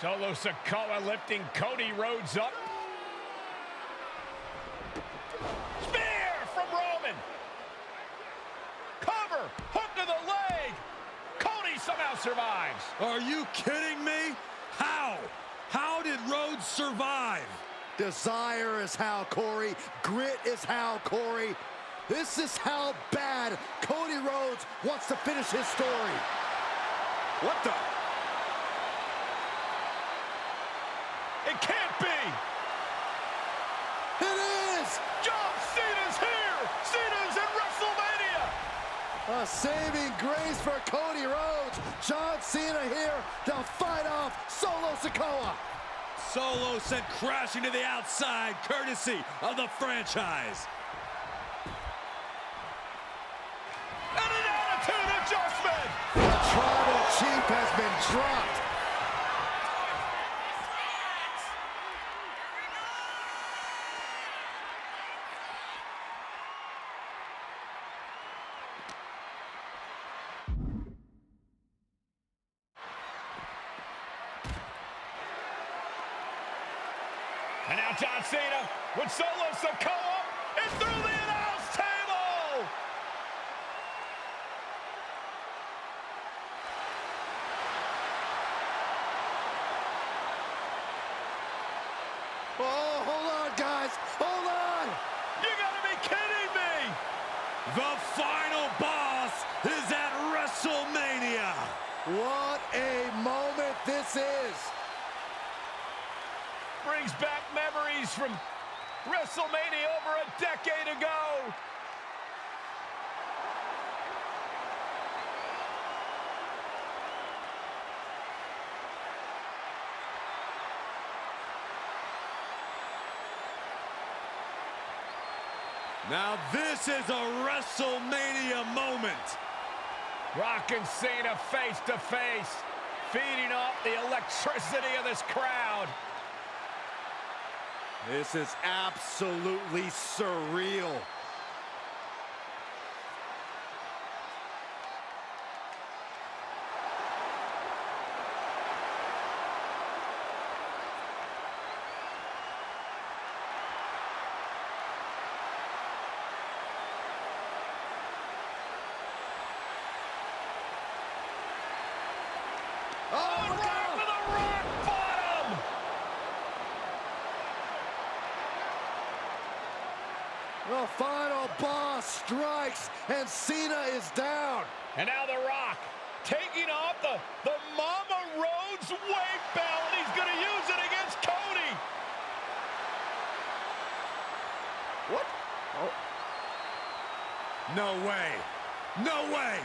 Solo Sikoa lifting Cody Rhodes up. Spear from Roman. Cover, hook to the leg. Cody somehow survives. Are you kidding me? How? How did Rhodes survive? Desire is how, Corey. Grit is how, Corey. This is how bad Cody Rhodes wants to finish his story. What the? It can't be. It is. John Cena's here. Cena's in WrestleMania. A saving grace for Cody Rhodes. John Cena here to fight off Solo Sikoa. Solo sent crashing to the outside, courtesy of the franchise. And an attitude adjustment. The tribal chief has been dropped. And now John Cena with Solo Sikoa and through the announce table. Oh, hold on, guys. Hold on. You gotta be kidding me. The final boss is at WrestleMania. What a moment this is. Brings back memories from WrestleMania over a decade ago. Now this is a WrestleMania moment. Rock and Cena face to face, feeding off the electricity of this crowd. This is absolutely surreal. The final boss strikes, and Cena is down. And now The Rock taking off the Mama Rhodes weight belt, and he's going to use it against Cody. What? Oh. No way. No way.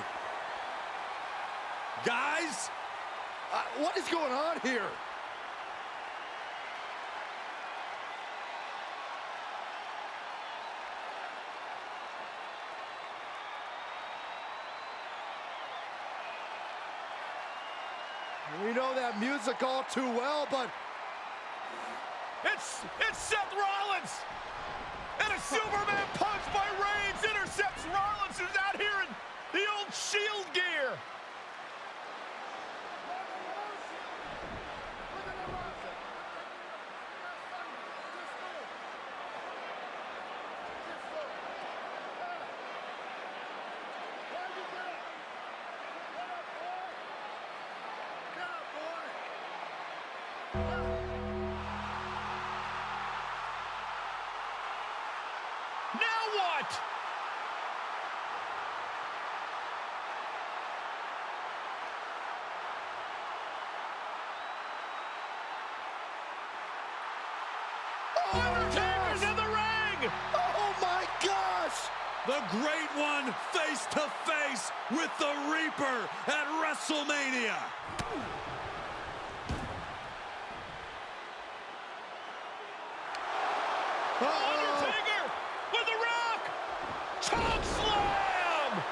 Guys? What is going on here? We know that music all too well, but it's Seth Rollins, and a Superman punch by Reigns intercepts Rollins, who's out here in the old Shield gear. Undertaker's in the ring! Oh my gosh! The Great One face to face with the Reaper at WrestleMania. Undertaker with the Rock! Choke slam!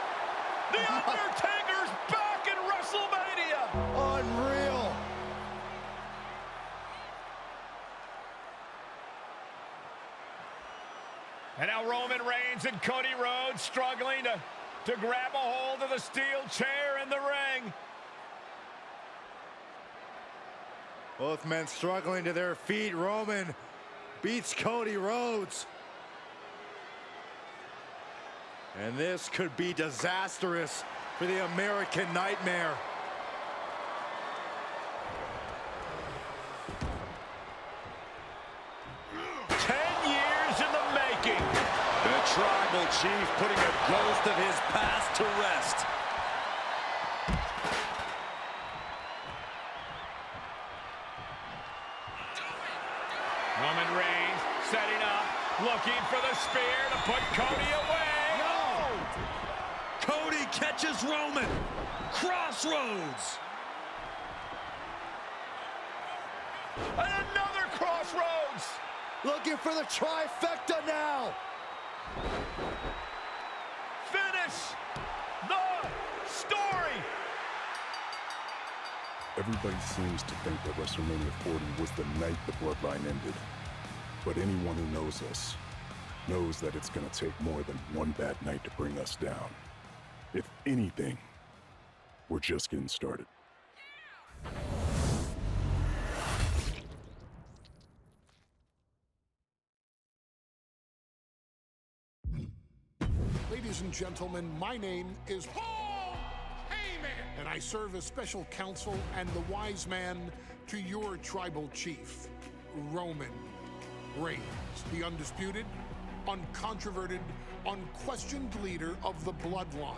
The Undertaker's back in WrestleMania! Unreal! And now Roman Reigns and Cody Rhodes struggling to grab a hold of the steel chair in the ring. Both men struggling to their feet. Roman beats Cody Rhodes. And this could be disastrous for the American Nightmare. The Tribal Chief putting a ghost of his past to rest. Roman Reigns setting up, looking for the spear to put Cody away. No! Cody catches Roman. Crossroads. And another crossroads. Looking for the trifecta now. Finish the story. Everybody seems to think that WrestleMania 40 was the night the Bloodline ended. But anyone who knows us knows that it's going to take more than one bad night to bring us down. If anything, we're just getting started. Ladies and gentlemen, my name is Paul Heyman, and I serve as special counsel and the wise man to your tribal chief, Roman Reigns, the undisputed, uncontroverted, unquestioned leader of the Bloodline,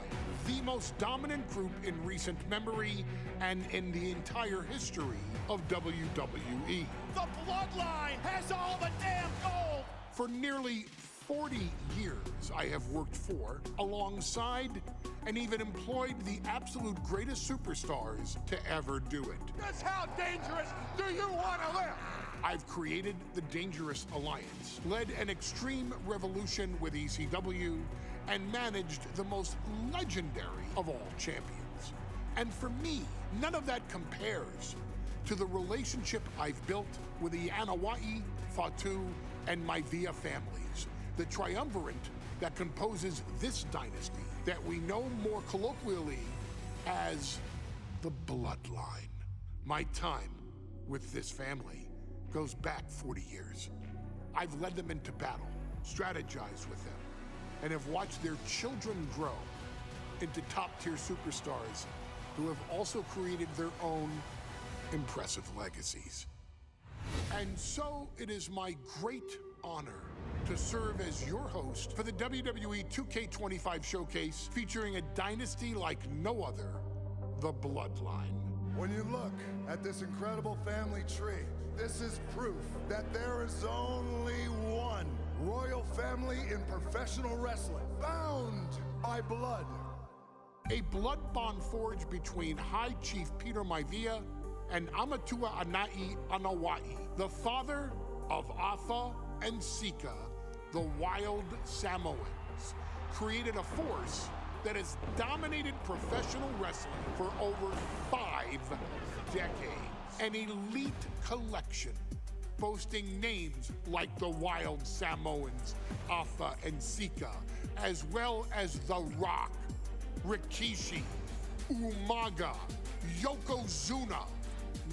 the most dominant group in recent memory and in the entire history of WWE. The Bloodline has all the damn gold. For nearly 40 years, I have worked for, alongside, and even employed the absolute greatest superstars to ever do it. Just how dangerous do you want to live? I've created the Dangerous Alliance, led an extreme revolution with ECW, and managed the most legendary of all champions. And for me, none of that compares to the relationship I've built with the Anoa'i, Fatu, and Maivia families, the triumvirate that composes this dynasty that we know more colloquially as the Bloodline. My time with this family goes back 40 years. I've led them into battle, strategized with them, and have watched their children grow into top-tier superstars who have also created their own impressive legacies. And so it is my great honor to serve as your host for the WWE 2K25 showcase featuring a dynasty like no other, the Bloodline. When you look at this incredible family tree, this is proof that there is only one royal family in professional wrestling, bound by blood. A blood bond forged between High Chief Peter Maivia and Amatua Anai Anoa'i, the father of Afa and Sika, the wild Samoans, created a force that has dominated professional wrestling for over 5 decades. An elite collection boasting names like the Wild Samoans, Afa and Sika, as well as The Rock, Rikishi, Umaga, Yokozuna,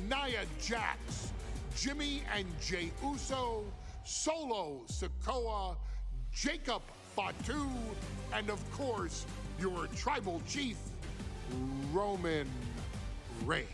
Nia Jax, Jimmy and Jey Uso, Solo Sikoa, Jacob Fatu, and of course, your tribal chief, Roman Reigns.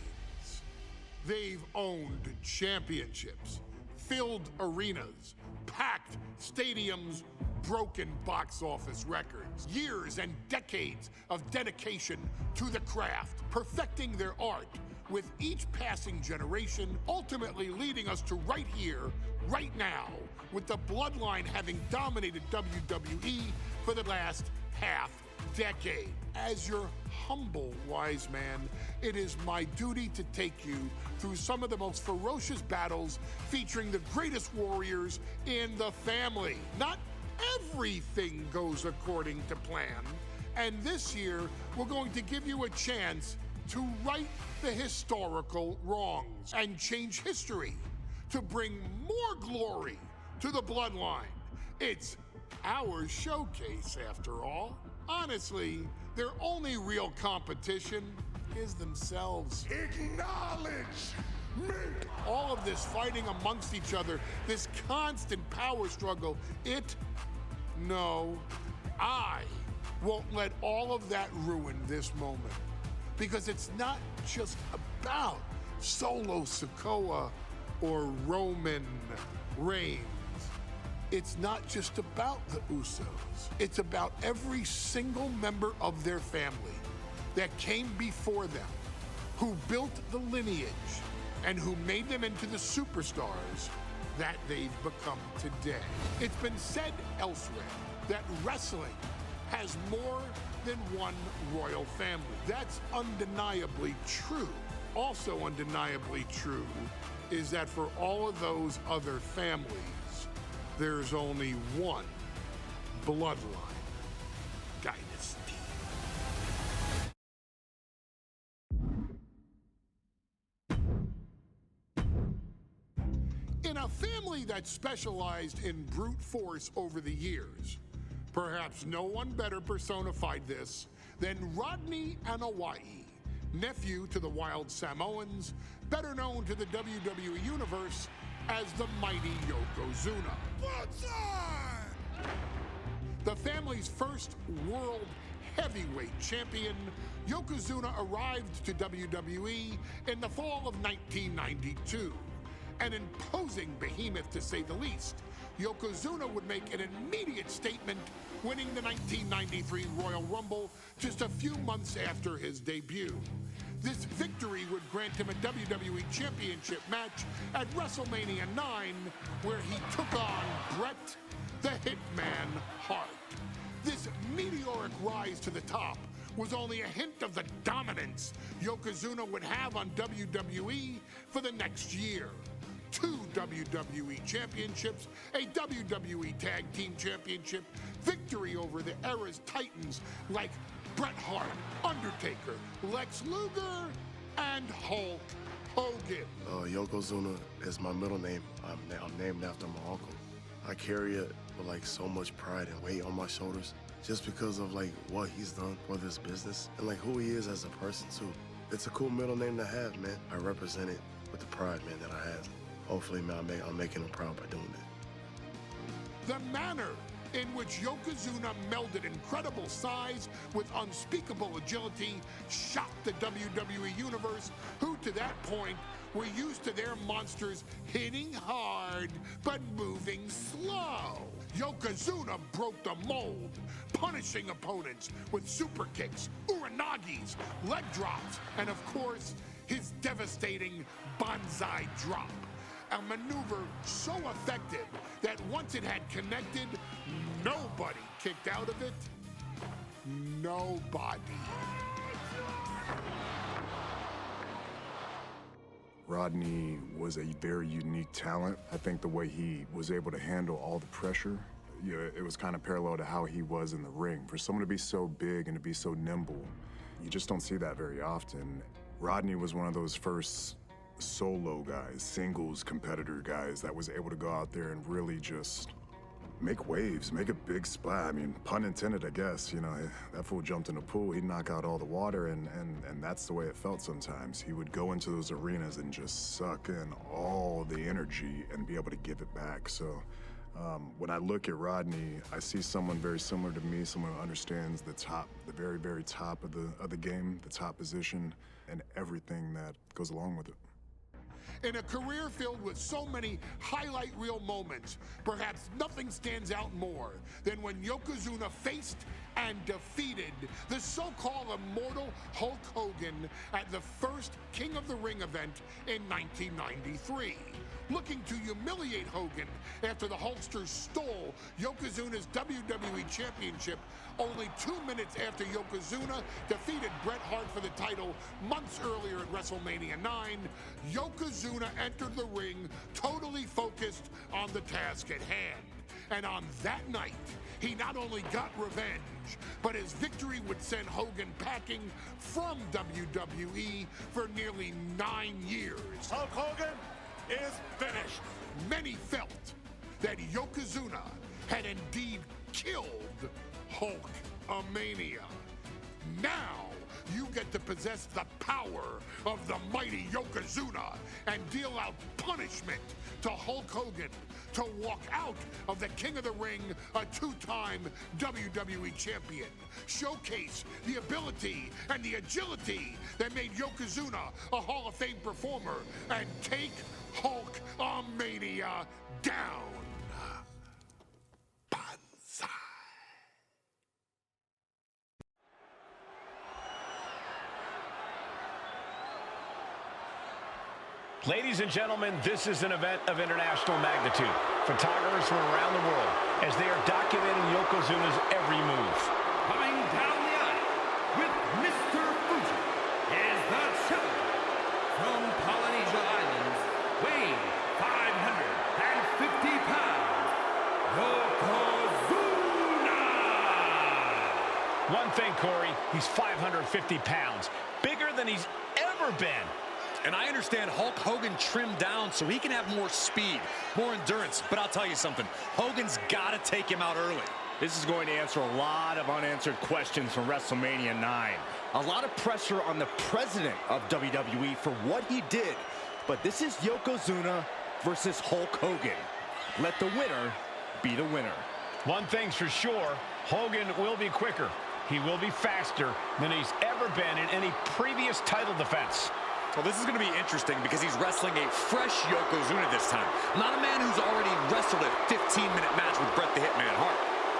They've owned championships, filled arenas, packed stadiums, broken box office records, years and decades of dedication to the craft, perfecting their art with each passing generation, ultimately leading us to right here, right now, with the Bloodline having dominated WWE for the last half decade. As your humble wise man, it is my duty to take you through some of the most ferocious battles featuring the greatest warriors in the family. Not everything goes according to plan, and this year we're going to give you a chance to right the historical wrongs and change history to bring more glory to the Bloodline. It's our showcase, after all. Honestly, their only real competition is themselves. Acknowledge me! All all of this fighting amongst each other, this constant power struggle, no, I won't let all of that ruin this moment. Because it's not just about Solo Sikoa or Roman Reigns. It's not just about the Usos. It's about every single member of their family that came before them, who built the lineage and who made them into the superstars that they've become today. It's been said elsewhere that wrestling has more than one royal family. That's undeniably true. Also undeniably true is that for all of those other families, there's only one Bloodline Dynasty. In a family that specialized in brute force over the years, perhaps no one better personified this than Rodney Anoa'i, nephew to the Wild Samoans, better known to the WWE Universe as the mighty Yokozuna. The family's first world heavyweight champion, Yokozuna arrived to WWE in the fall of 1992. An imposing behemoth, to say the least, Yokozuna would make an immediate statement, winning the 1993 Royal Rumble just a few months after his debut. This victory would grant him a WWE Championship match at WrestleMania 9, where he took on Bret the Hitman Hart. This meteoric rise to the top was only a hint of the dominance Yokozuna would have on WWE for the next year. 2 WWE championships, a WWE Tag Team Championship, victory over the era's titans like Bret Hart, Undertaker, Lex Luger, and Hulk Hogan. Yokozuna is my middle name. I'm named after my uncle. I carry it with like so much pride and weight on my shoulders just because of like what he's done for this business and like who he is as a person too. It's a cool middle name to have, man. I represent it with the pride, man, that I have. Hopefully, man, I'm making him proud by doing it. The manner in which Yokozuna melded incredible size with unspeakable agility shocked the WWE Universe, who to that point were used to their monsters hitting hard but moving slow. Yokozuna broke the mold, punishing opponents with super kicks, uranagis, leg drops, and of course, his devastating banzai drop. A maneuver so effective that once it had connected, nobody kicked out of it. Nobody. Rodney was a very unique talent. I think the way he was able to handle all the pressure, it was kind of parallel to how he was in the ring. For someone to be so big and to be so nimble, you just don't see that very often. Rodney was one of those first solo guys, singles competitor guys that was able to go out there and really just make waves, make a big splash. I mean, pun intended, I guess. You know, that fool jumped in a pool, he'd knock out all the water, and that's the way it felt sometimes. He would go into those arenas and just suck in all the energy and be able to give it back. So when I look at Rodney, I see someone very similar to me, someone who understands the top, the very, very top of the game, the top position, and everything that goes along with it. In a career filled with so many highlight reel moments, perhaps nothing stands out more than when Yokozuna faced and defeated the so-called immortal Hulk Hogan at the first King of the Ring event in 1993. Looking to humiliate Hogan after the Hulkster stole Yokozuna's WWE Championship only 2 minutes after Yokozuna defeated Bret Hart for the title months earlier at WrestleMania 9, Yokozuna entered the ring totally focused on the task at hand. And on that night, he not only got revenge, but his victory would send Hogan packing from WWE for nearly 9 years. Hulk Hogan is finished. Many felt that Yokozuna had indeed killed Hulkamania. Now, you get to possess the power of the mighty Yokozuna and deal out punishment to Hulk Hogan to walk out of the King of the Ring, a two-time WWE champion. Showcase the ability and the agility that made Yokozuna a Hall of Fame performer and take Hulkamania down. Banzai. Ladies and gentlemen, this is an event of international magnitude. Photographers from around the world as they are documenting Yokozuna's every move. Coming down the aisle with Mr. Fuji is the challenger from Polynesia Islands, weighing 550 pounds, Yokozuna! One thing, Corey, he's 550 pounds, bigger than he's ever been. And I understand Hulk Hogan trimmed down so he can have more speed, more endurance. But I'll tell you something, Hogan's got to take him out early. This is going to answer a lot of unanswered questions from WrestleMania 9. A lot of pressure on the president of WWE for what he did. But this is Yokozuna versus Hulk Hogan. Let the winner be the winner. One thing's for sure, Hogan will be quicker. He will be faster than he's ever been in any previous title defense. Well, this is going to be interesting because he's wrestling a fresh Yokozuna this time. Not a man who's already wrestled a 15-minute match with Bret the Hitman Hart.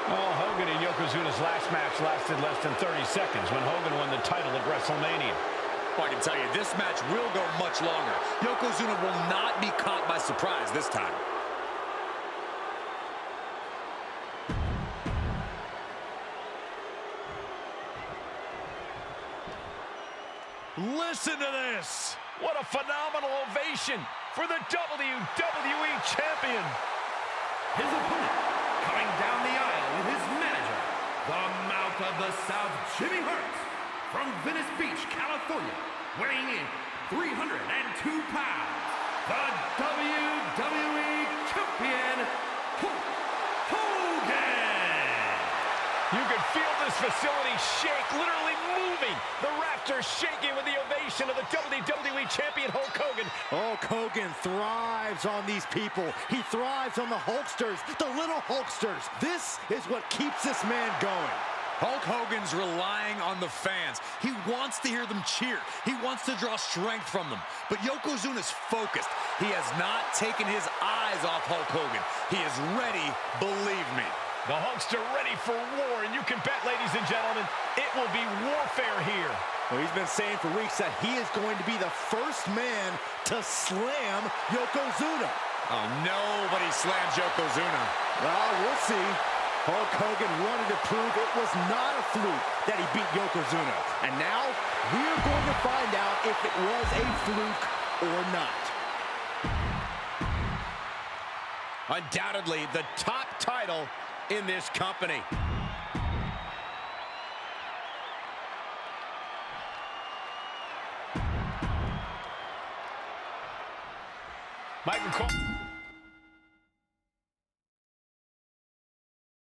Well, Hogan and Yokozuna's last match lasted less than 30 seconds when Hogan won the title at WrestleMania. Well, I can tell you, this match will go much longer. Yokozuna will not be caught by surprise this time. Listen to this. What a phenomenal ovation for the WWE Champion. His opponent coming down the aisle with his manager, the Mouth of the South, Jimmy Hart, from Venice Beach, California, weighing in 302 pounds, the WWE Champion, Hulk Hogan. You can feel this facility shake, literally moving. The rafters shaking with the ovation of the WWE Champion, Hulk Hogan. Hulk Hogan thrives on these people. He thrives on the Hulksters, the little Hulksters. This is what keeps this man going. Hulk Hogan's relying on the fans. He wants to hear them cheer. He wants to draw strength from them. But Yokozuna's focused. He has not taken his eyes off Hulk Hogan. He is ready, believe me. The Hulkster ready for war, and you can bet, ladies and gentlemen, it will be warfare here. Well, he's been saying for weeks that he is going to be the first man to slam Yokozuna. Oh, nobody slams Yokozuna. Well, we'll see. Hulk Hogan wanted to prove it was not a fluke that he beat Yokozuna. And now, we're going to find out if it was a fluke or not. Undoubtedly, the top title in this company.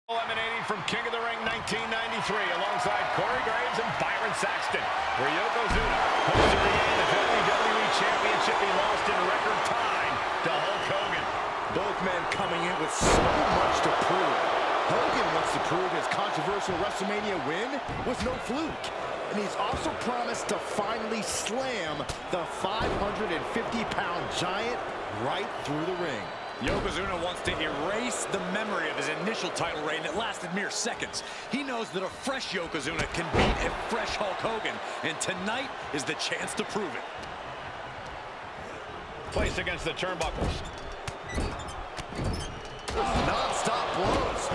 Eliminating from King of the Ring 1993 alongside Corey Graves and Byron Saxton, where Yokozuna hopes to regain the WWE Championship he lost in record time to Hulk Hogan. Both men coming in with so much to prove. Hogan wants to prove his controversial WrestleMania win was no fluke. And he's also promised to finally slam the 550-pound giant right through the ring. Yokozuna wants to erase the memory of his initial title reign that lasted mere seconds. He knows that a fresh Yokozuna can beat a fresh Hulk Hogan, and tonight is the chance to prove it. Placed against the turnbuckles. Non-stop blows.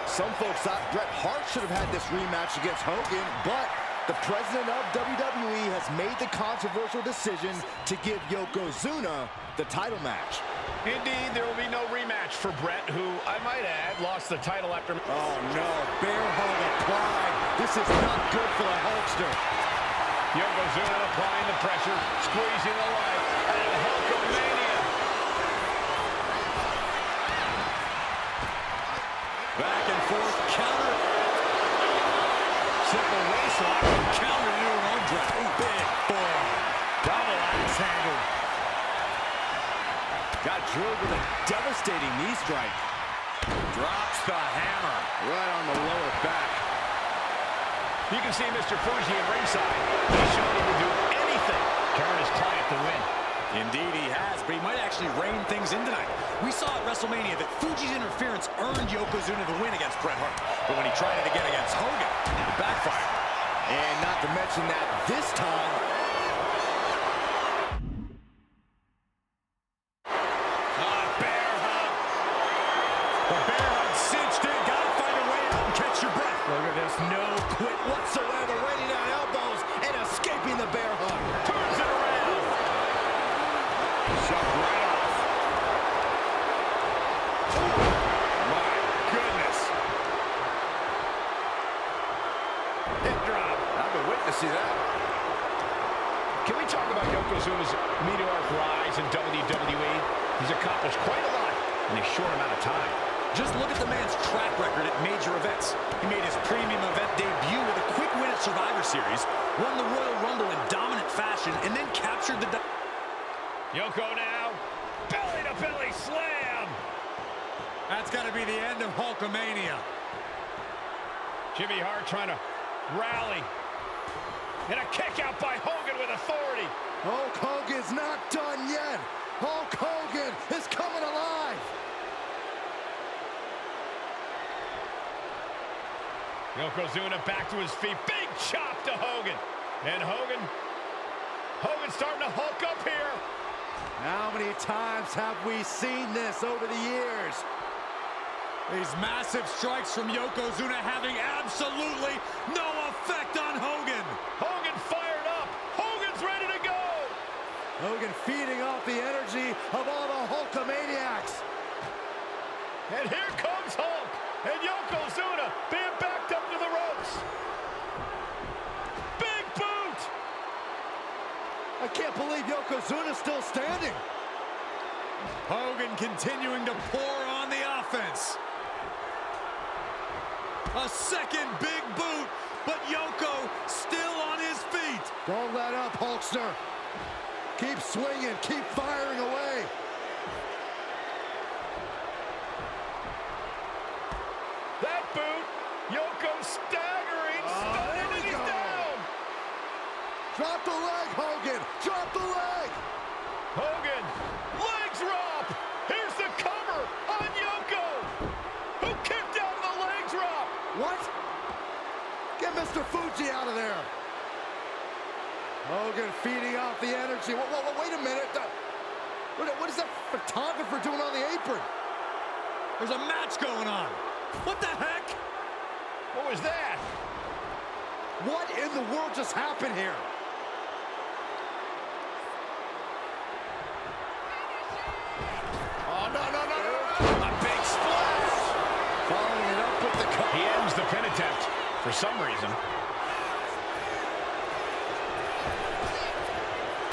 Some folks thought Bret Hart should have had this rematch against Hogan, but the president of WWE has made the controversial decision to give Yokozuna the title match. Indeed, there will be no rematch for Bret, who, I might add, lost the title after... Oh, no. Bear hug applied. This is not good for the Hulkster. Yokozuna applying the pressure, squeezing the life, and Hulkamania. Back and forth counter. Simple waistlock. Got drilled with a devastating knee strike. Drops the hammer. Right on the lower back. You can see Mr. Fuigi at ringside. He's showing he will do anything to earn his client the win. Indeed he has, but he might actually rein things in tonight. We saw at WrestleMania that Fuji's interference earned Yokozuna the win against Bret Hart. But when he tried it again against Hogan, it backfired. And not to mention that this time... bear hug. The bear hug cinched in. Gotta find a way out and catch your breath. Look at this, no quit whatsoever. Raining down elbows and escaping the bear hug. Turns it around. Shot right off. My goodness. Hip drop. I've been witnessing that. Can we talk about Yokozuna's meteoric rise in WWE? He's accomplished quite a lot in a short amount of time. Just look at the man's track record at major events. He made his premium event debut with a quick win at Survivor Series, won the Royal Rumble in dominant fashion, and then captured the... Yoko now. Belly-to-belly slam. That's got to be the end of Hulkamania. Jimmy Hart trying to rally. And a kick out by Hogan with authority. Hulk Hogan's not done yet. Hulk Hogan is coming alive. Yokozuna back to his feet. Big chop to Hogan. And Hogan's starting to hulk up here. How many times have we seen this over the years? These massive strikes from Yokozuna having absolutely no effect on Hogan. Hogan fired up. Hogan's ready to go. Hogan feeding off the energy of all the Hulkamaniacs. And here comes Hulk. And Yokozuna being backed up to the ropes. Big boot. I can't believe Yokozuna's still standing. Hogan continuing to pour on the offense. A second big boot, but Yoko still on his feet. Don't let up, Hulkster. Keep swinging, keep firing away. That boot, Yoko staggering, stunning, and he's down. Drop the leg, Hogan. Drop the leg. Hogan, leg drop. Here's the cover on Yoko, who kicked out of the leg drop. What? Get Mr. Fuigi out of there. Hogan feeding off the energy. Wait a minute. What is that photographer doing on the apron? There's a match going on. What the heck? What was that? What in the world just happened here? Oh, no. A big splash. Following it up with the cover. He ends the pin attempt for some reason.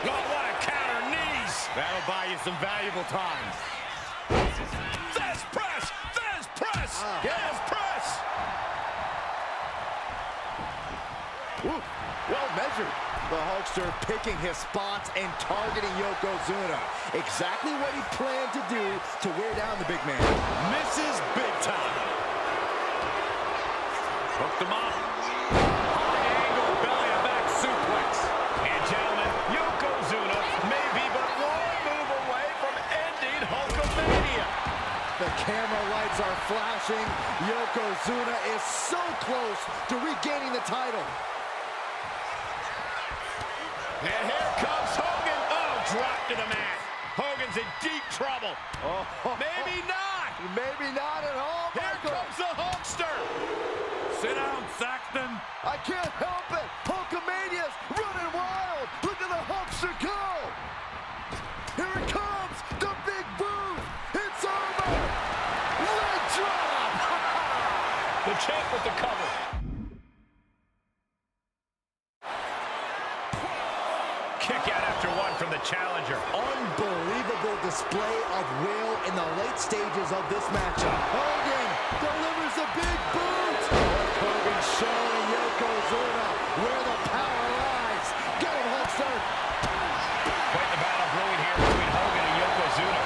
Oh, what a counter, knees. That'll buy you some valuable time. Fez press. Fez press. Ooh, well measured. The Hulkster picking his spots and targeting Yokozuna. Exactly what he planned to do to wear down the big man. Misses big time. Hooked him up. High angle belly-to-back suplex. And gentlemen, Yokozuna may be but one move away from ending Hulkamania. The camera lights are flashing. Yokozuna is so close to regaining the title. And here comes Hogan. Oh, dropped to the mat. Hogan's in deep trouble. Maybe not. Maybe not at all, Here Michael. comes the Hulkster. Sit down, Saxton. I can't help it. Hulkamania's running wild. Look at the Hulkster go. Here it comes. The big boot. It's over. Leg drop. The champ with the cover. Kick out after one from the challenger. Unbelievable display of will in the late stages of this matchup. Hogan delivers a big boot. Hogan showing Yokozuna where the power lies. Get him, Hulkster. Quite the battle brewing here between Hogan and Yokozuna.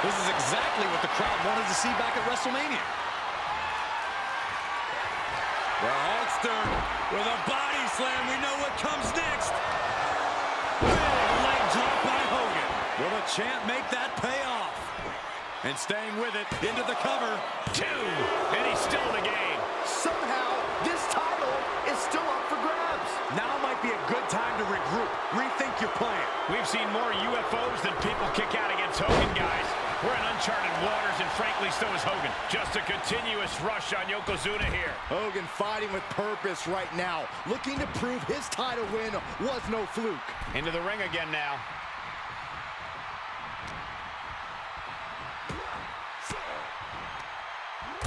This is exactly what the crowd wanted to see back at WrestleMania. The Hulkster with a body slam. We know what comes next. Big leg drop by Hogan. Will the champ make that pay off? And staying with it, into the cover. 2, and he's still in the game. Somehow, this title is still up for grabs. Now might be a good time to regroup. Rethink your plan. We've seen more UFOs than people kick out against Hogan, guys. We're in uncharted waters, and frankly, so is Hogan. Just a continuous rush on Yokozuna here. Hogan fighting with purpose right now, looking to prove his title win was no fluke. Into the ring again now.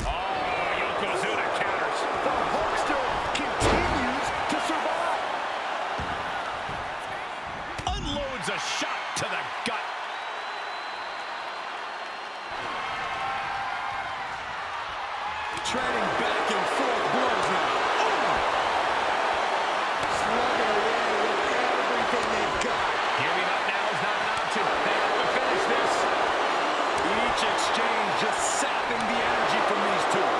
Oh, Yokozuna counters. The Hulkster continues to survive. Unloads a shot to the gut. Trading back and forth blows now. Slugging away with everything they've got. Giving up now is not an option. They have to finish this. Each exchange just sapping the energy from these two.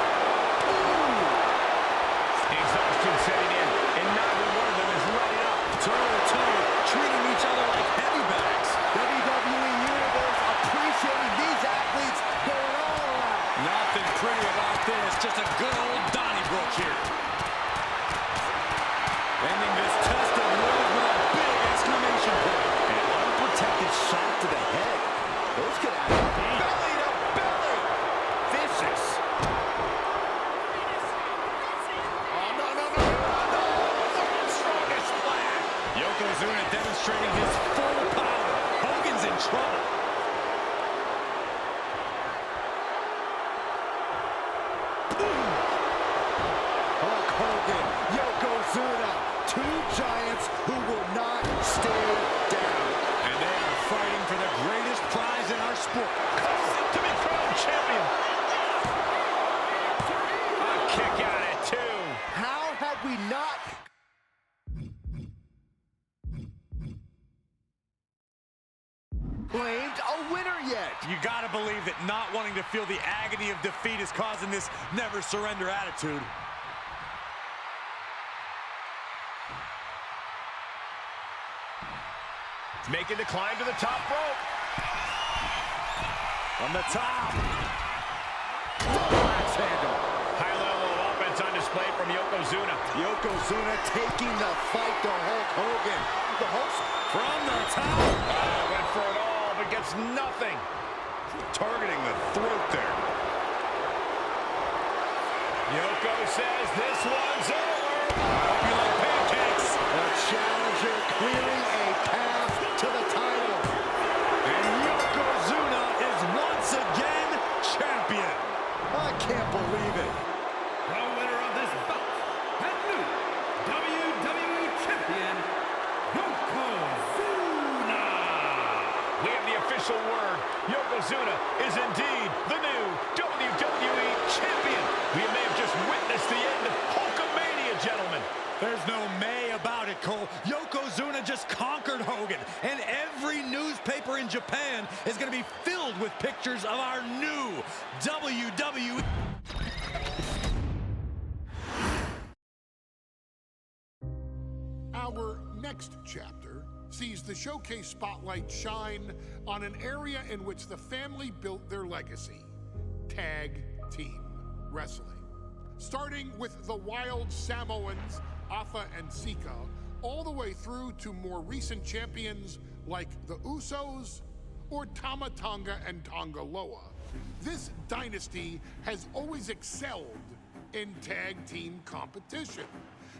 Exhaustion setting in, and neither one of them is letting up. Toe to toe, treating each other like heavy bags. WWE Universe appreciating these athletes going all around. Nothing pretty about this, just a good old Donnybrook here. Ending this test of Rhodes with a big exclamation point. An unprotected shot to the head. Those could add up. Belly to belly. Vicious. Oh, no, no, no, no, no. Strongest flag. Yokozuna demonstrating his full power. Hogan's in trouble. Hulk Hogan, Yokozuna, two giants who will not stay down. And they are fighting for the greatest prize in our sport. To be crowned champion. A kick out at 2. How have we not claimed a winner yet? You gotta believe that not wanting to feel the agony of defeat is causing this never surrender attitude. Making the climb to the top rope. From the top. Double axe handle. High level of offense on display from Yokozuna. Yokozuna taking the fight to Hulk Hogan. The Hulk From the top. Went for it all, but gets nothing. Targeting the throat there. Yoko says this one's over. Hope you like pancakes. the challenger clearing a path to the title. And Yokozuna is once again champion. I can't believe it. The winner of this bout, and new WWE Champion, Yokozuna. We have the official word. Yokozuna is indeed the new WWE Champion. We may have just witnessed the end of Hulkamania, gentlemen. There's no may about it, Cole. Yokozuna just conquered Hogan, and every newspaper in Japan is going to be filled with pictures of our new WWE. Our next chapter sees the showcase spotlight shine on an area in which the family built their legacy: tag team wrestling. Starting with the Wild Samoans, Afa and Sika, all the way through to more recent champions like the Usos or Tama Tonga and Tonga Loa. This dynasty has always excelled in tag team competition,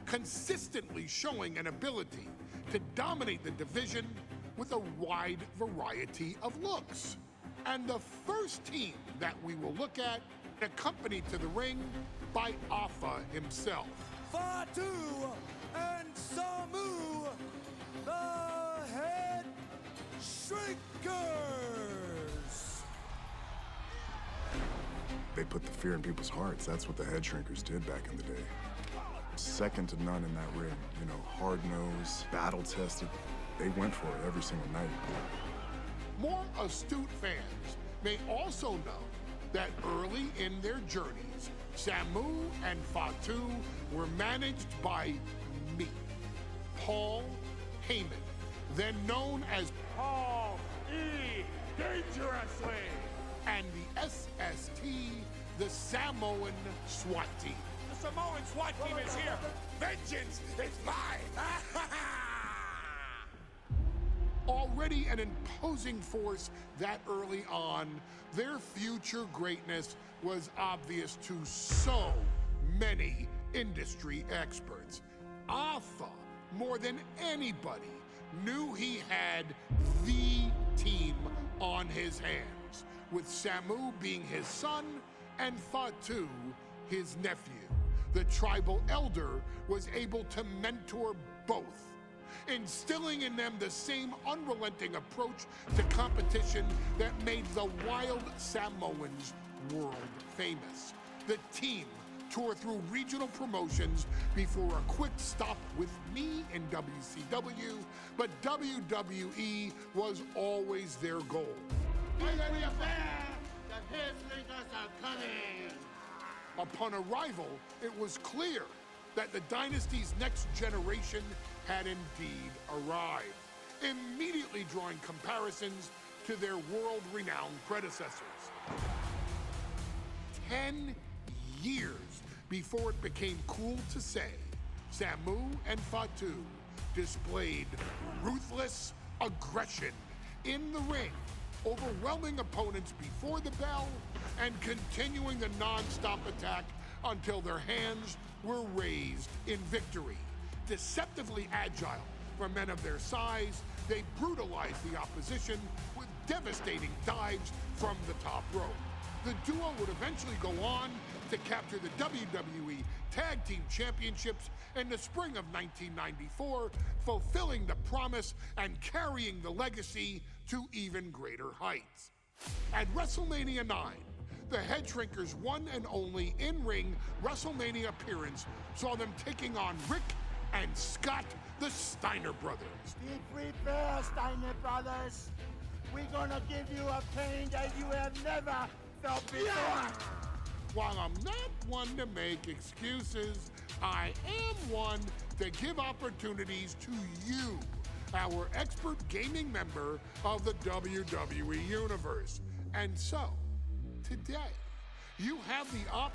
consistently showing an ability to dominate the division with a wide variety of looks. And the first team that we will look at, accompanied to the ring by Afa himself. Fatu and Samu, the Headshrinkers. They put the fear in people's hearts. That's what the Headshrinkers did back in the day. Second to none in that ring. You know, hard-nosed, battle-tested. They went for it every single night. More astute fans may also know that early in their journeys, Samu and Fatu were managed by me, Paul Heyman, then known as Paul E. Dangerously, and the SST, the Samoan SWAT team. The Samoan SWAT team is here. Vengeance is mine. Already an imposing force that early on, their future greatness was obvious to so many industry experts. Alpha, more than anybody, knew he had the team on his hands, with Samu being his son and Fatu his nephew. The tribal elder was able to mentor both, instilling in them the same unrelenting approach to competition that made the wild Samoans world famous. The team toured through regional promotions before a quick stop with me in WCW, but WWE was always their goal. The Headshrinkers are coming. Upon arrival, it was clear that the dynasty's next generation had indeed arrived, immediately drawing comparisons to their world-renowned predecessors. 10 years before it became cool to say, Samu and Fatu displayed ruthless aggression in the ring, overwhelming opponents before the bell and continuing the non-stop attack until their hands were raised in victory. Deceptively agile for men of their size, they brutalized the opposition with devastating dives from the top rope. The duo would eventually go on to capture the WWE Tag Team Championships in the spring of 1994, fulfilling the promise and carrying the legacy to even greater heights. At WrestleMania 9, the Headshrinkers' one and only in-ring WrestleMania appearance saw them taking on Rick and Scott, the Steiner brothers. Be prepared, Steiner brothers. We're gonna give you a pain that you have never felt before. While I'm not one to make excuses, I am one to give opportunities to you, our expert gaming member of the WWE Universe. And so, today, you have the opportunity.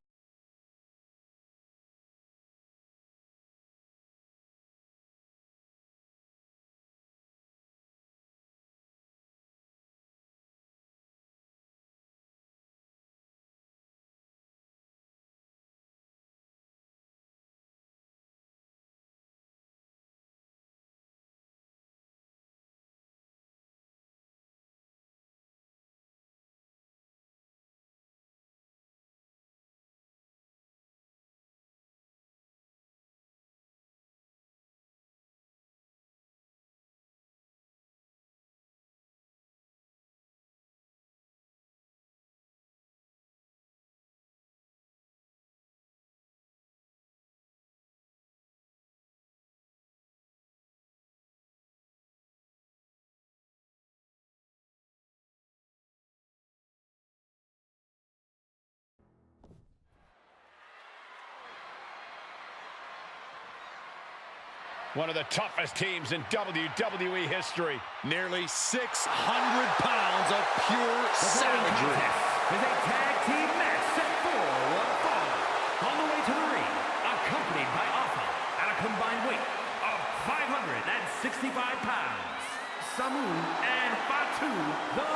One of the toughest teams in WWE history. Nearly 600 pounds of pure savagery. Is a tag team match set for one fall. On the way to the ring, accompanied by Alpha at a combined weight of 565 pounds. Samu and Fatu, the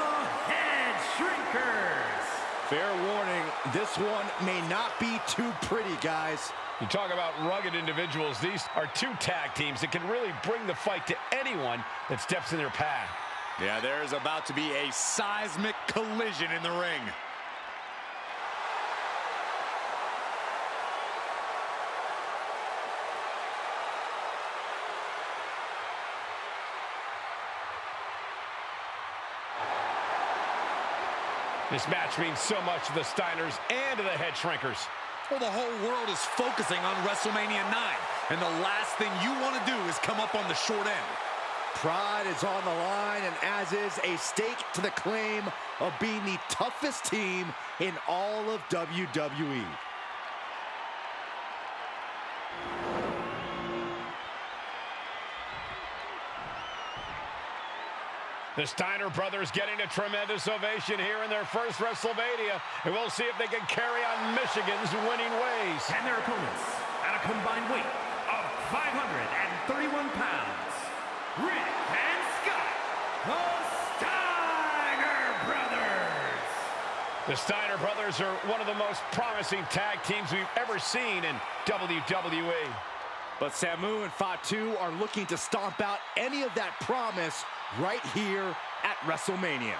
Headshrinkers. Fair warning, this one may not be too pretty, guys. You talk about rugged individuals. These are two tag teams that can really bring the fight to anyone that steps in their path. Yeah, there's about to be a seismic collision in the ring. This match means so much to the Steiners and to the Headshrinkers. Well, the whole world is focusing on WrestleMania 9, and the last thing you want to do is come up on the short end. Pride is on the line, and as is a stake to the claim of being the toughest team in all of WWE. The Steiner brothers getting a tremendous ovation here in their first WrestleMania, and we'll see if they can carry on Michigan's winning ways. And their opponents, at a combined weight of 531 pounds, Rick and Scott, the Steiner brothers. The Steiner brothers are one of the most promising tag teams we've ever seen in WWE. But Samu and Fatu are looking to stomp out any of that promise right here at WrestleMania.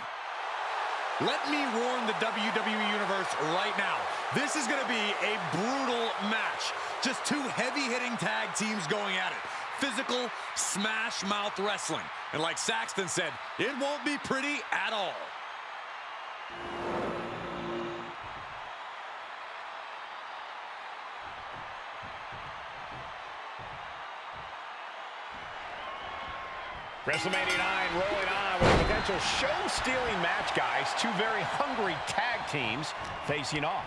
Let me warn the WWE Universe right now. This is going to be a brutal match. Just two heavy-hitting tag teams going at it. Physical, smash-mouth wrestling. And like Saxton said, it won't be pretty at all. WrestleMania 9 rolling on with a potential show-stealing match, guys. Two very hungry tag teams facing off.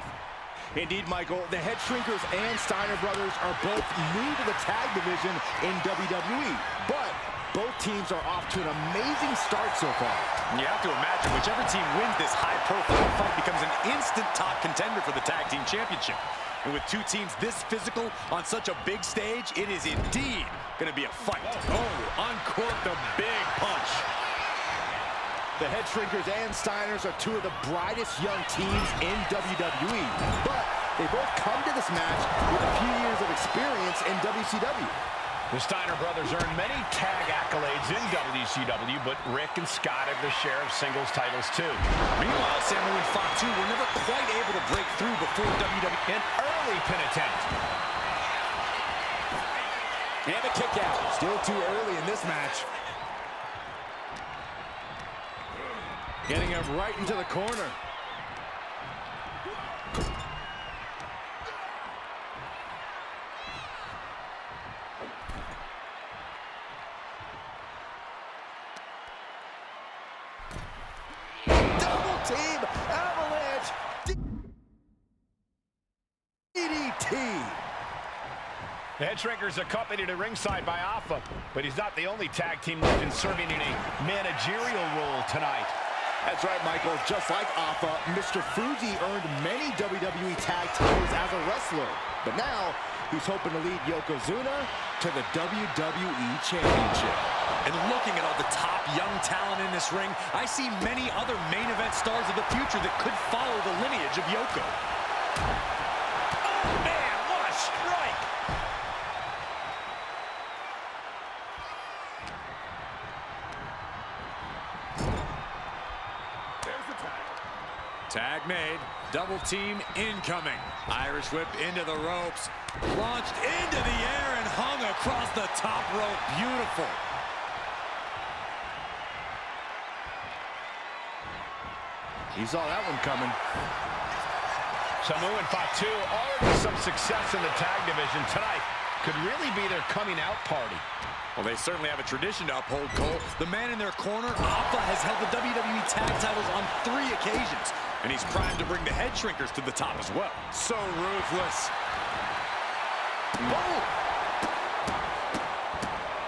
Indeed, Michael, the Headshrinkers and Steiner brothers are both new to the tag division in WWE, but both teams are off to an amazing start so far. You have to imagine whichever team wins this high-profile fight becomes an instant top contender for the tag team championship. And with two teams this physical on such a big stage, it is indeed going to be a fight. Oh, uncorked a big punch. The Headshrinkers and Steiners are two of the brightest young teams in WWE, but they both come to this match with a few years of experience in WCW. The Steiner brothers earned many tag accolades in WCW, but Rick and Scott have their share of singles titles too. Meanwhile, Samu and Fatu were never quite able to break through before WWE. An early pin attempt. And a kick out. Still too early in this match. Getting him right into the corner. Double team avalanche. DDT. The Headshrinkers accompanied at ringside by Alpha, but he's not the only tag team legend serving in a managerial role tonight. That's right, Michael. Just like Alpha, Mr. Fuigi earned many WWE tag titles as a wrestler. But now, he's hoping to lead Yokozuna to the WWE Championship. And looking at all the top young talent in this ring, I see many other main event stars of the future that could follow the lineage of Yoko. Oh, man, what a strike! Tag made, double team incoming. Irish whip into the ropes, launched into the air and hung across the top rope. Beautiful. He saw that one coming. Samu and Fatu already some success in the tag division tonight. Could really be their coming out party. Well, they certainly have a tradition to uphold, Cole. The man in their corner, Alpha, has held the WWE tag titles on 3 occasions. And he's primed to bring the Headshrinkers to the top as well. So ruthless. Boom!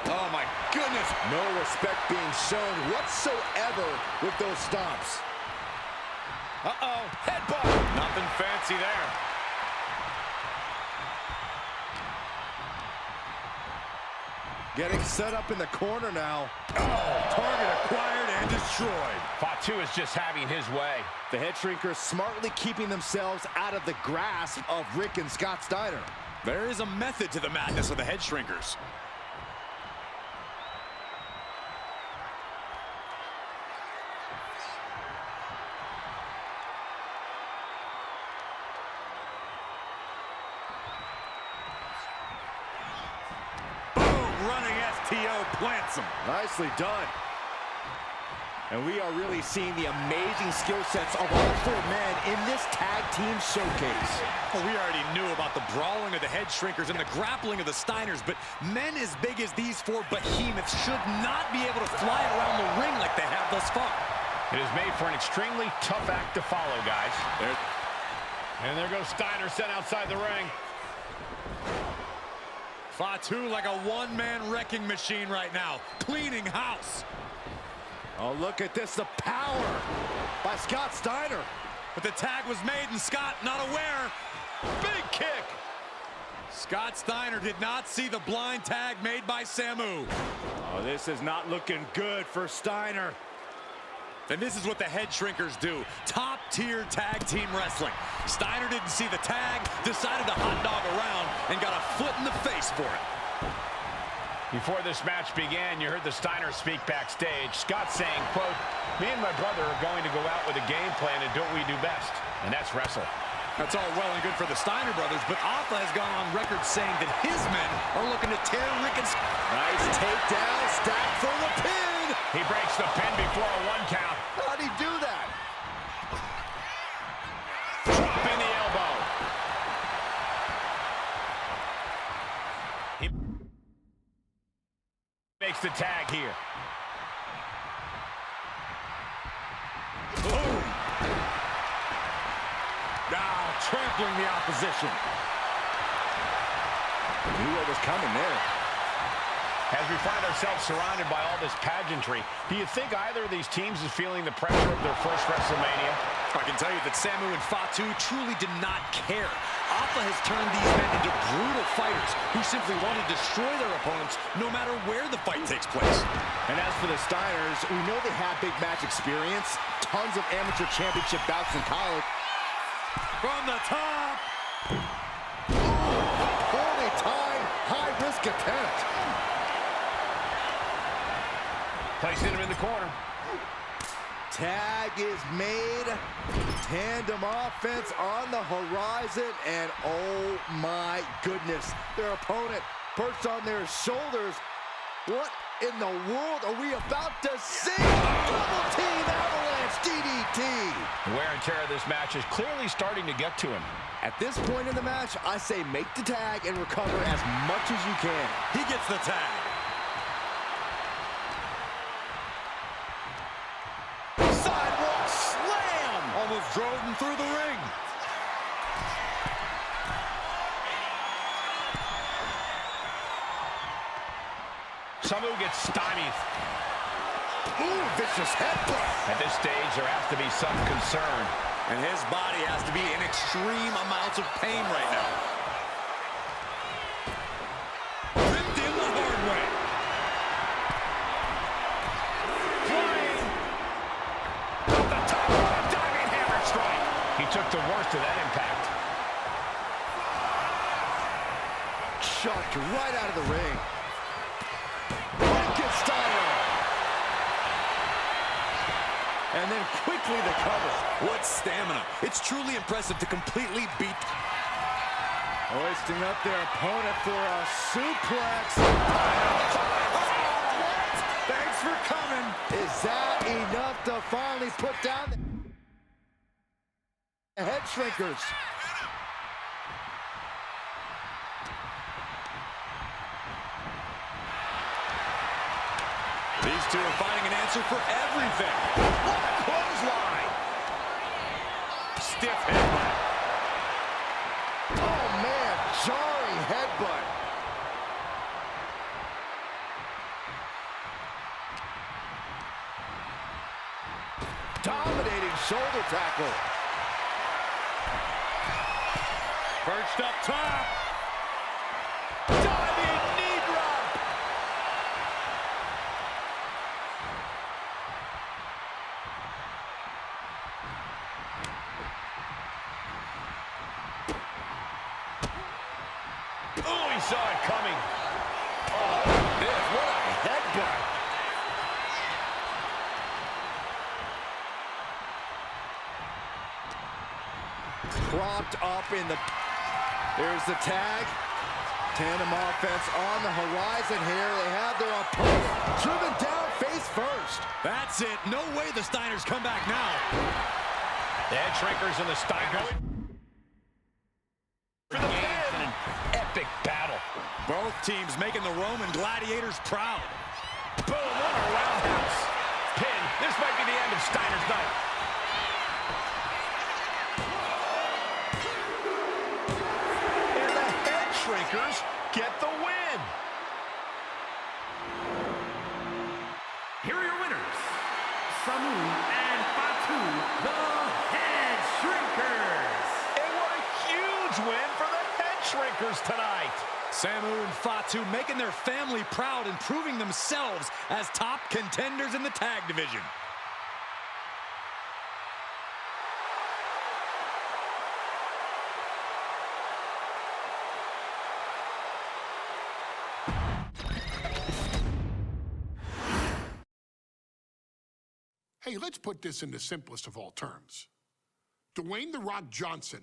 Oh, my goodness. No respect being shown whatsoever with those stomps. Uh-oh, headbutt. Nothing fancy there. Getting set up in the corner now. Oh, target acquired and destroyed. Fatu is just having his way. The Headshrinkers smartly keeping themselves out of the grasp of Rick and Scott Steiner. There is a method to the madness of the Headshrinkers. Running STO plants him. Nicely done. And we are really seeing the amazing skill sets of all four men in this tag team showcase. Well, we already knew about the brawling of the Headshrinkers and the grappling of the Steiners, but men as big as these four behemoths should not be able to fly around the ring like they have thus far. It is made for an extremely tough act to follow, guys. And there goes Steiner, sent outside the ring. Fatu like a one-man wrecking machine right now, cleaning house. Oh, look at this, the power by Scott Steiner. But the tag was made and Scott not aware. Big kick. Scott Steiner did not see the blind tag made by Samu. Oh, this is not looking good for Steiner. And this is what the Headshrinkers do. Top-tier tag team wrestling. Steiner didn't see the tag, decided to hot dog around, and got a foot in the face for it. Before this match began, you heard the Steiner speak backstage. Scott saying, quote, "Me and my brother are going to go out with a game plan and do what we do best, and that's wrestle." That's all well and good for the Steiner brothers, but Alpha has gone on record saying that his men are looking to tear Rick and Scott. Nice takedown, stack for the pin. He breaks the pin before a 1 count. How'd he do that? Drop in the elbow. He makes the tag here. Boom. Now trampling the opposition. Knew what was coming there. As we find ourselves surrounded by all this pageantry, do you think either of these teams is feeling the pressure of their first WrestleMania? I can tell you that Samu and Fatu truly did not care. Alpha has turned these men into brutal fighters who simply want to destroy their opponents no matter where the fight takes place. And as for the Steiners, we know they have big match experience, tons of amateur championship bouts in college. From the top. Poorly timed, high-risk attempt. Placing him in the corner. Tag is made. Tandem offense on the horizon. And oh my goodness, their opponent perched on their shoulders. What in the world are we about to see? Double team avalanche DDT. The wear and tear of this match is clearly starting to get to him. At this point in the match, I say make the tag and recover as much as you can. He gets the tag. Sidewalk slam! Almost drove him through the ring. Samu gets stymied. Ooh, vicious headbutt. At this stage, there has to be some concern. And his body has to be in extreme amounts of pain right now. Ripped in the hard way. Flying. Off the top of a diving hammer strike. He took the worst of that impact. Chucked right out of the ring. Frankensteiner. And then quickly the cover. What stamina. It's truly impressive to completely beat. Hoisting up their opponent for a suplex. Thanks for coming. Is that enough to finally put down the Headshrinkers? These two are finding an answer for everything. What a clothesline. Stiff headbutt. Oh, man, jarring headbutt. Dominating shoulder tackle. Perched up top. Diving knee drop. Oh, he saw it coming. Oh, this, what a headbutt. Propped up in the... There's the tag. Tandem offense on the horizon here. They have their opponent driven down face first. That's it. No way the Steiners come back now. The Headshrinkers and the Steiner for the pin. An epic battle. Both teams making the Roman gladiators proud. Boom, what a roundhouse. Pin. This might be the end of Steiner's night. And the Headshrinkers get the win. Here are your winners, Samu and Fatu, the Headshrinkers. And what a huge win for the Headshrinkers tonight. Samu and Fatu making their family proud and proving themselves as top contenders in the tag division. Hey, let's put this in the simplest of all terms. Dwayne "The Rock" Johnson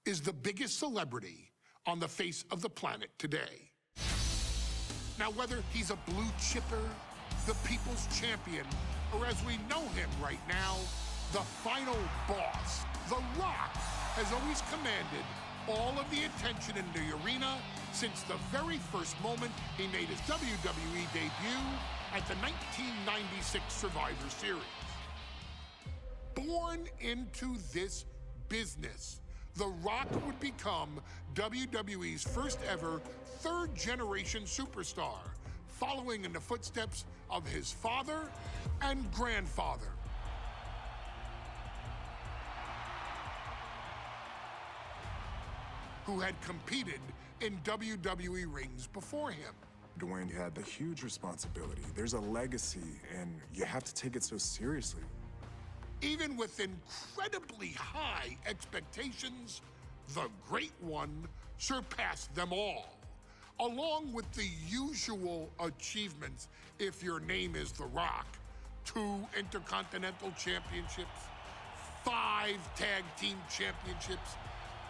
is the biggest celebrity on the face of the planet today. Now, whether he's a blue chipper, the people's champion, or as we know him right now, the final boss, The Rock has always commanded all of the attention in the arena since the very first moment he made his WWE debut at the 1996 Survivor Series. Born into this business, The Rock would become WWE's first ever third-generation superstar, following in the footsteps of his father and grandfather. Who had competed in WWE rings before him. Dwayne had the huge responsibility. There's a legacy, and you have to take it so seriously. Even with incredibly high expectations, the Great One surpassed them all, along with the usual achievements if your name is The Rock: 2 Intercontinental Championships, 5 Tag Team Championships,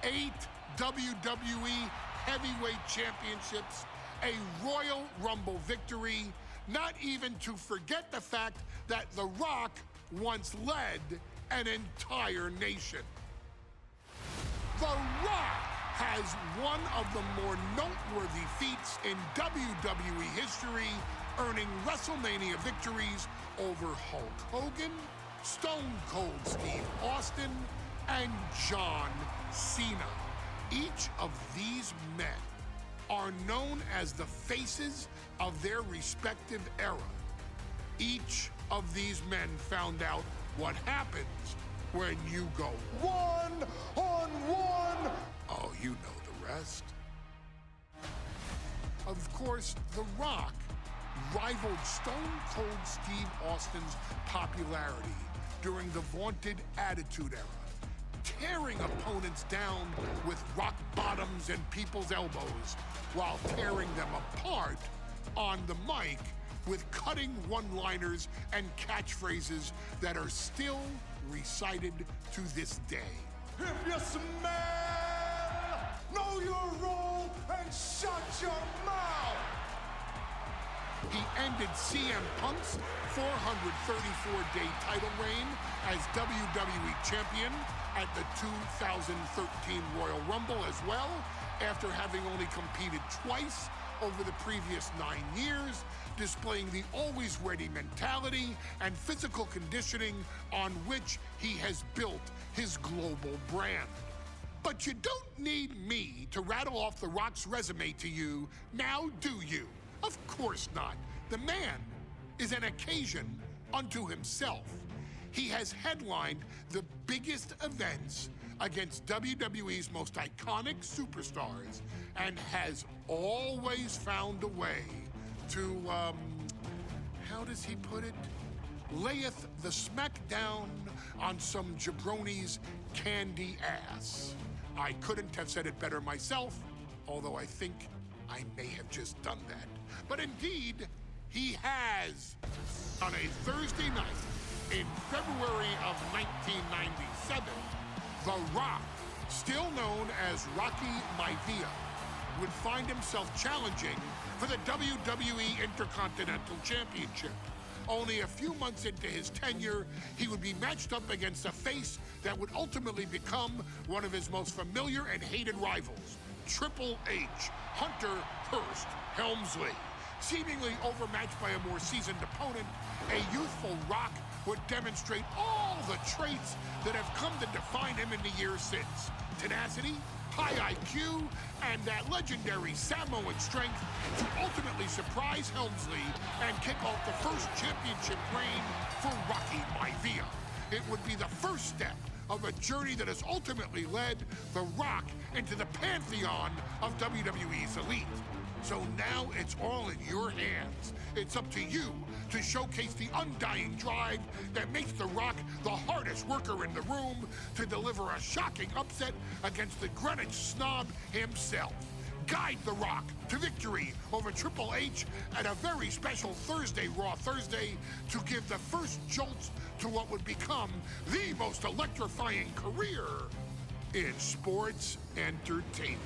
8 WWE Heavyweight Championships, a Royal Rumble victory, not even to forget the fact that The Rock once led an entire nation. The Rock has one of the more noteworthy feats in WWE history, earning WrestleMania victories over Hulk Hogan, Stone Cold Steve Austin, and John Cena. Each of these men are known as the faces of their respective era. Each of these men found out what happens when you go one-on-one. Oh, you know the rest. Of course, The Rock rivaled Stone Cold Steve Austin's popularity during the vaunted Attitude Era, tearing opponents down with rock bottoms and people's elbows while tearing them apart on the mic with cutting one-liners and catchphrases that are still recited to this day. If you smell, know your role and shut your mouth. He ended CM Punk's 434-day title reign as WWE Champion at the 2013 Royal Rumble as well, after having only competed twice over the previous 9 years, displaying the always-ready mentality and physical conditioning on which he has built his global brand. But you don't need me to rattle off The Rock's resume to you, now do you? Of course not. The man is an occasion unto himself. He has headlined the biggest events against WWE's most iconic superstars and has always found a way to, how does he put it? Layeth the smackdown on some jabroni's candy ass. I couldn't have said it better myself, although I think I may have just done that. But indeed, he has. On a Thursday night in February of 1997, The Rock, still known as Rocky Maivia, would find himself challenging for the WWE Intercontinental Championship. Only a few months into his tenure, he would be matched up against a face that would ultimately become one of his most familiar and hated rivals, Triple H, Hunter Hearst Helmsley. Seemingly overmatched by a more seasoned opponent, a youthful Rock would demonstrate all the traits that have come to define him in the years since. Tenacity, high IQ, and that legendary Samoan strength to ultimately surprise Helmsley and kick off the first championship reign for Rocky Maivia. It would be the first step of a journey that has ultimately led The Rock into the pantheon of WWE's elite. So now it's all in your hands. It's up to you to showcase the undying drive that makes The Rock the hardest worker in the room to deliver a shocking upset against the Greenwich snob himself. Guide The Rock to victory over Triple H at a very special Thursday, Raw Thursday, to give the first jolts to what would become the most electrifying career in sports entertainment.